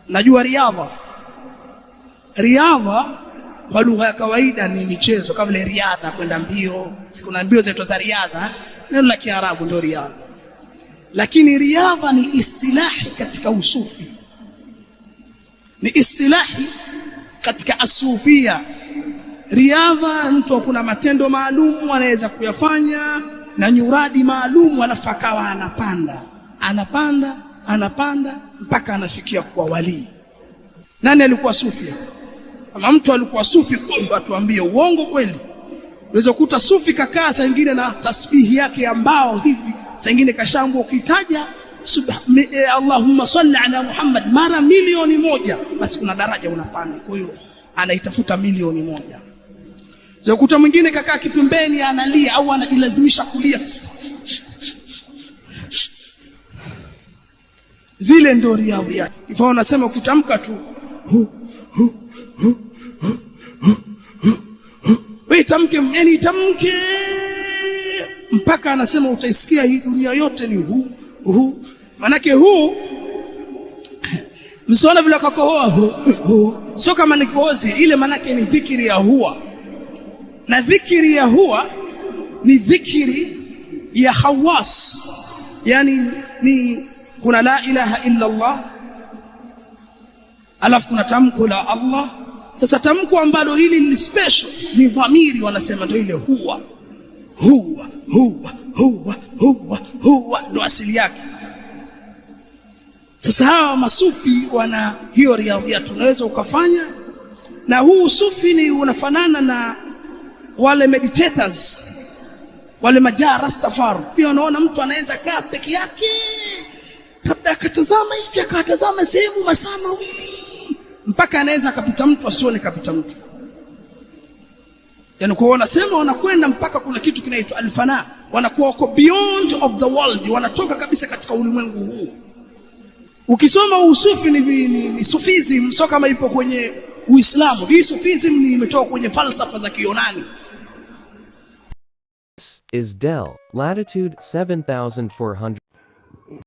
Najua riadha kwa lugha ya kawaida ni michezo kama vile riadha, kwenda mbio. Kuna mbio zetu za riadha, neno la Kiarabu ndio riadha. Lakini riadha ni istilahi katika usufi, ni istilahi katika asufia. Riadha mtu kuna matendo maalum anaweza kuyafanya na nyuradi maalum, alafu akawa anapanda mpaka anafikia kuwa wali. Nani alikuwa sufi? Kama mtu alikuwa sufi kwamba tuambie uongo kweli. Unaweza kukuta sufi kakaa saa nyingine na tasbihi yake ambao hivi, saa nyingine kashambwa ukitaja Allahumma salli ala Muhammad mara milioni moja, basi kuna daraja unapanda. Kwa hiyo anaitafuta milioni moja. Unaweza kukuta mwingine kakaa kipembeni analia au anajilazimisha kulia. Zile ndio riadha yake. Hivyo unasema ukitamka tu wewe tamke mpaka anasema utaisikia hii dunia yote ni manake msiona vile kakohoa sio kama ni kohozi ile, manake ni dhikiri ya huwa. Na dhikiri ya huwa ni dhikiri ya hawas, yani ni kuna la ilaha illa Allah, alafu kuna tamko la Allah. Sasa tamko ambalo hili ni special ni dhamiri, wanasema ndio ile huwa ndio asili yake. Sasa hawa masufi wana hiyo riadha tunaweza ukafanya, na huu sufi ni unafanana na wale meditators, wale majaa Rastafari. Pia unaona mtu anaweza kaa peke yake labda akatazama hivi, akatazama sehemu masaa mawili mpaka anaweza akapita mtu asione kapita mtu. Yani kwa wanasema wanakwenda mpaka kuna kitu kinaitwa alfana, wanakuwa wako beyond of the world, wanatoka kabisa katika ulimwengu huu. Ukisoma usufi ni sufism, sio kama ipo kwenye Uislamu. Hii sufism ni imetoka kwenye falsafa za Kiyunani. This is Dell, latitude 7400.